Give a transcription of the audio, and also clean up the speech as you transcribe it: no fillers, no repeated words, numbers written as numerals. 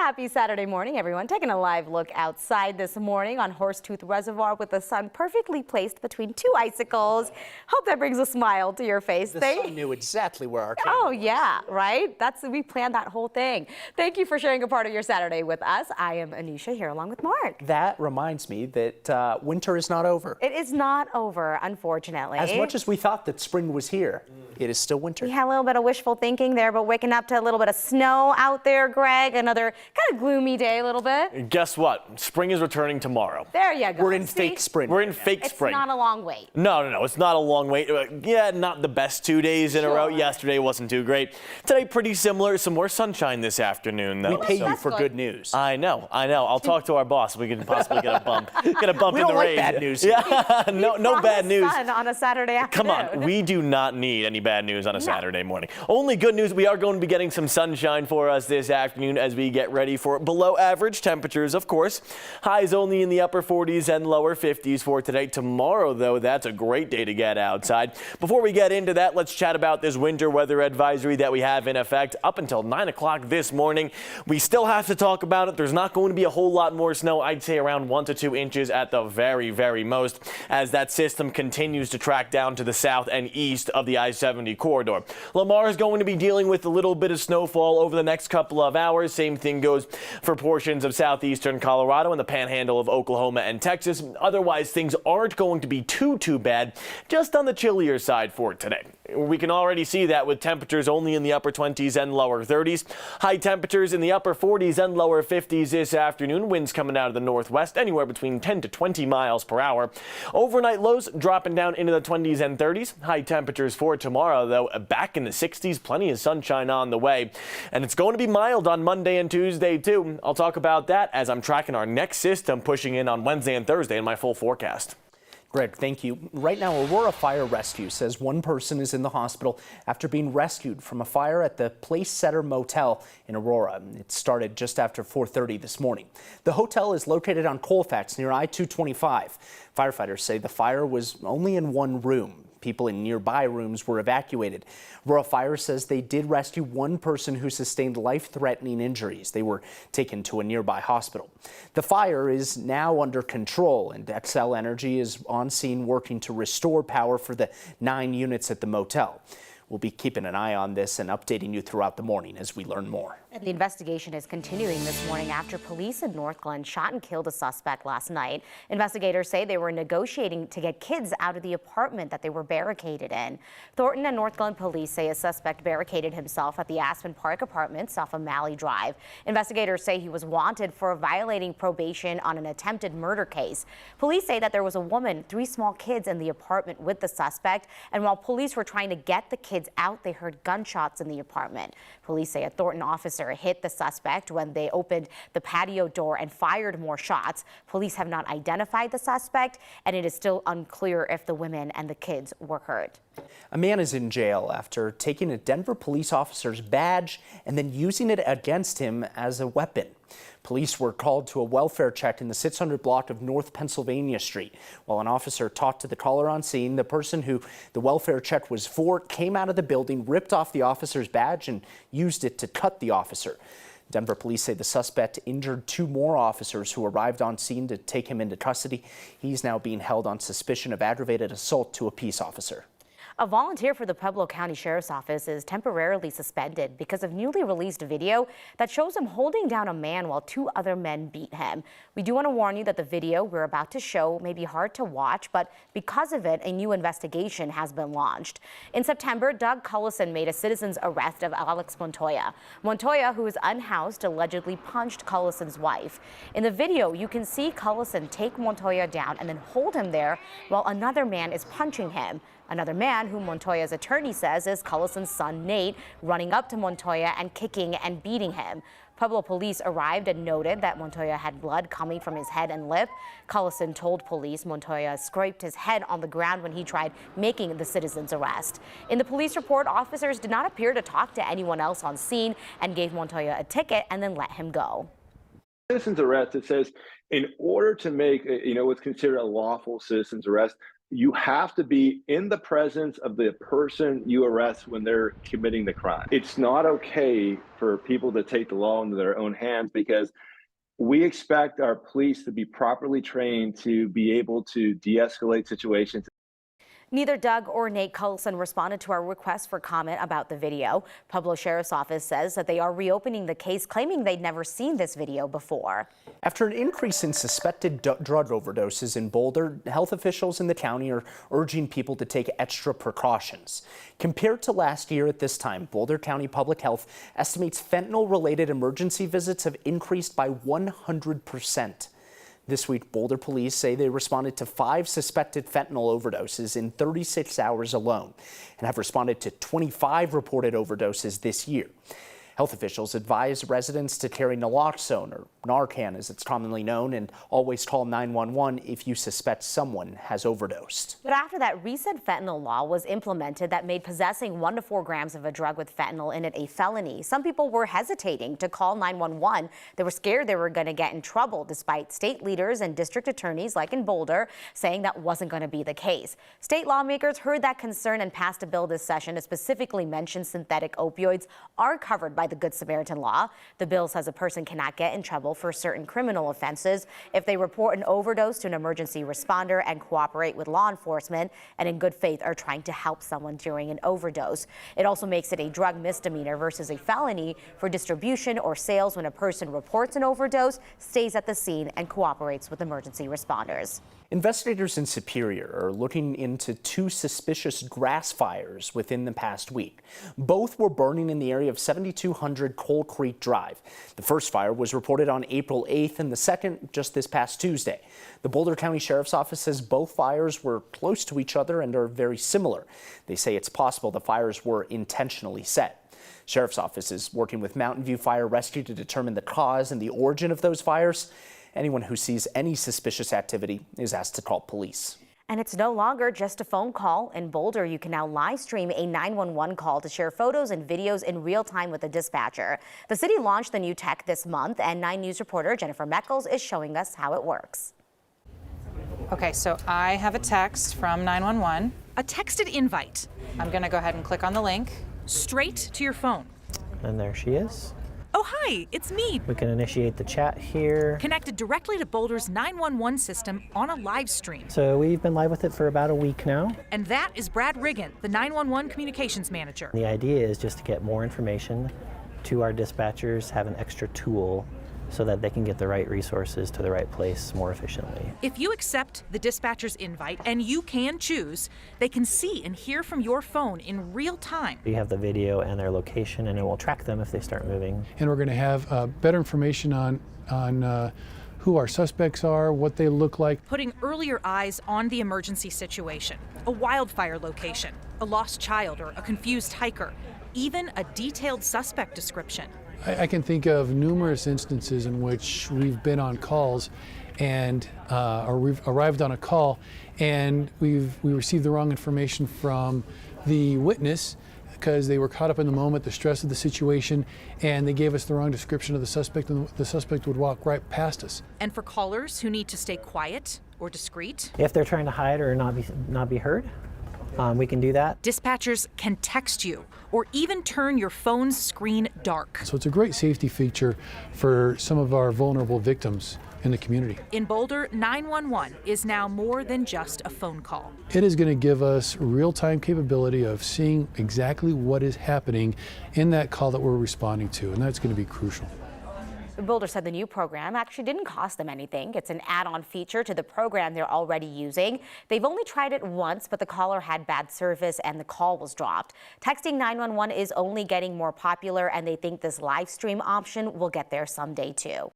Happy Saturday morning, everyone. Taking a live look outside this morning on Horsetooth Reservoir with the sun perfectly placed between two icicles. Hope that brings a smile to your face. The sun knew exactly where our camera was. Yeah, right? We planned that whole thing. Thank you for sharing a part of your Saturday with us. I am Anisha here along with Mark. That reminds me that winter is not over. It is not over, unfortunately. As much as we thought that spring was here, it is still winter. We had a little bit of wishful thinking there, but waking up to a little bit of snow out there, Greg. Another kind of gloomy day a little bit. Guess what? Spring is returning tomorrow. There you go. We're in fake spring. We're in fake spring. It's not a long wait. No, it's not a long wait. Yeah, not the best 2 days in a row. Yesterday wasn't too great. Today, pretty similar. Some more sunshine this afterone, though. We pay you for good news. I know. I'll talk to our boss. We can possibly get a bump. Get a bump we in don't the like raise. bad news. Yeah, no bad news. Sun on a Saturday afternoon. Come on, we do not need any bad news on a Saturday morning. Only good news, we are going to be getting some sunshine for us this afternoon as we get ready for below average temperatures, of course. Highs only in the upper 40s and lower 50s for today. Tomorrow, though, that's a great day to get outside. Before we get into that, let's chat about this winter weather advisory that we have in effect up until 9 o'clock this morning. We still have to talk about it. There's not going to be a whole lot more snow. I'd say around 1 to 2 inches at the very, very most as that system continues to track down to the south and east of the I-70 corridor. Lamar is going to be dealing with a little bit of snowfall over the next couple of hours. Same thing goes for portions of southeastern Colorado and the panhandle of Oklahoma and Texas. Otherwise, things aren't going to be too bad, just on the chillier side for today. We can already see that with temperatures only in the upper 20s and lower 30s. High temperatures in the upper 40s and lower 50s this afternoon. Winds coming out of the northwest anywhere between 10 to 20 miles per hour. Overnight lows dropping down into the 20s and 30s. High temperatures for tomorrow, though, back in the 60s. Plenty of sunshine on the way. And it's going to be mild on Monday and Tuesday, too. I'll talk about that as I'm tracking our next system pushing in on Wednesday and Thursday in my full forecast. Greg, thank you. Right now, Aurora Fire Rescue says one person is in the hospital after being rescued from a fire at the Place Setter Motel in Aurora. It started just after 4:30 this morning. The hotel is located on Colfax near I-225. Firefighters say the fire was only in one room. People in nearby rooms were evacuated. Aurora Fire says they did rescue one person who sustained life-threatening injuries. They were taken to a nearby hospital. The fire is now under control, and Xcel Energy is on scene working to restore power for the 9 units at the motel. We'll be keeping an eye on this and updating you throughout the morning as we learn more. And the investigation is continuing this morning after police in Northglenn shot and killed a suspect last night. Investigators say they were negotiating to get kids out of the apartment that they were barricaded in. Thornton and Northglenn police say a suspect barricaded himself at the Aspen Park Apartments off of Malley Drive. Investigators say he was wanted for violating probation on an attempted murder case. Police say that there was a woman, 3 small kids in the apartment with the suspect, and while police were trying to get the kids out, they heard gunshots in the apartment. Police say a Thornton officer hit the suspect when they opened the patio door and fired more shots. Police have not identified the suspect, and it is still unclear if the women and the kids were hurt. A man is in jail after taking a Denver police officer's badge and then using it against him as a weapon. Police were called to a welfare check in the 600 block of North Pennsylvania Street. While an officer talked to the caller on scene, the person who the welfare check was for came out of the building, ripped off the officer's badge, and used it to cut the officer. Denver police say the suspect injured 2 more officers who arrived on scene to take him into custody. He's now being held on suspicion of aggravated assault to a peace officer. A volunteer for the Pueblo County Sheriff's Office is temporarily suspended because of newly released video that shows him holding down a man while 2 other men beat him. We do want to warn you that the video we're about to show may be hard to watch, but because of it, a new investigation has been launched. In September, Doug Cullison made a citizen's arrest of Alex Montoya. Montoya, who is unhoused, allegedly punched Cullison's wife. In the video, you can see Cullison take Montoya down and then hold him there while another man is punching him. Another man, who Montoya's attorney says is Cullison's son Nate, running up to Montoya and kicking and beating him. Pueblo police arrived and noted that Montoya had blood coming from his head and lip. Cullison told police Montoya scraped his head on the ground when he tried making the citizen's arrest. In the police report, officers did not appear to talk to anyone else on scene and gave Montoya a ticket and then let him go. Citizen's arrest, it says in order to make what's considered a lawful citizen's arrest, You have to be in the presence of the person you arrest when they're committing the crime. It's not okay for people to take the law into their own hands, because we expect our police to be properly trained to be able to de-escalate situations. Neither Doug or Nate Coulson responded to our request for comment about the video. Pueblo Sheriff's Office says that they are reopening the case, claiming they'd never seen this video before. After an increase in suspected drug overdoses in Boulder, health officials in the county are urging people to take extra precautions. Compared to last year at this time, Boulder County Public Health estimates fentanyl-related emergency visits have increased by 100%. This week, Boulder police say they responded to 5 suspected fentanyl overdoses in 36 hours alone and have responded to 25 reported overdoses this year. Health officials advise residents to carry naloxone, or Narcan as it's commonly known, and always call 911 if you suspect someone has overdosed. But after that recent fentanyl law was implemented that made possessing 1 to 4 grams of a drug with fentanyl in it a felony, some people were hesitating to call 911. They were scared they were going to get in trouble, despite state leaders and district attorneys like in Boulder saying that wasn't going to be the case. State lawmakers heard that concern and passed a bill this session to specifically mention synthetic opioids are covered by the Good Samaritan law. The bill says a person cannot get in trouble for certain criminal offenses if they report an overdose to an emergency responder and cooperate with law enforcement and in good faith are trying to help someone during an overdose. It also makes it a drug misdemeanor versus a felony for distribution or sales when a person reports an overdose, stays at the scene, and cooperates with emergency responders. Investigators in Superior are looking into 2 suspicious grass fires within the past week. Both were burning in the area of 7200 Coal Creek Drive. The first fire was reported on April 8th and the second just this past Tuesday. The Boulder County Sheriff's Office says both fires were close to each other and are very similar. They say it's possible the fires were intentionally set. Sheriff's Office is working with Mountain View Fire Rescue to determine the cause and the origin of those fires. Anyone who sees any suspicious activity is asked to call police. And it's no longer just a phone call. In Boulder, you can now live stream a 911 call to share photos and videos in real time with the dispatcher. The city launched the new tech this month, and 9 News reporter Jennifer Meckles is showing us how it works. Okay, so I have a text from 911. A texted invite. I'm going to go ahead and click on the link. Straight to your phone. And there she is. Oh, hi, it's me. We can initiate the chat here. Connected directly to Boulder's 911 system on a live stream. So we've been live with it for about a week now. And that is Brad Riggin, the 911 communications manager. The idea is just to get more information to our dispatchers, have an extra tool so that they can get the right resources to the right place more efficiently. If you accept the dispatcher's invite, and you can choose, they can see and hear from your phone in real time. We have the video and their location, and it will track them if they start moving. And we're going to have better information on who our suspects are, what they look like. Putting earlier eyes on the emergency situation, a wildfire location, a lost child or a confused hiker, even a detailed suspect description. I can think of numerous instances in which we've been on calls and or we've arrived on a call and we received the wrong information from the witness because they were caught up in the moment, the stress of the situation, and they gave us the wrong description of the suspect, and the suspect would walk right past us. And for callers who need to stay quiet or discreet, If they're trying to hide or not be heard, we can do that. dispatchers can text you or even turn your phone's screen dark. So it's a great safety feature for some of our vulnerable victims in the community. In Boulder, 911 is now more than just a phone call. It is going to give us real-time capability of seeing exactly what is happening in that call that we're responding to, and that's going to be crucial. Boulder said the new program actually didn't cost them anything. It's an add-on feature to the program they're already using. They've only tried it once, but the caller had bad service and the call was dropped. Texting 911 is only getting more popular, and they think this live stream option will get there someday too.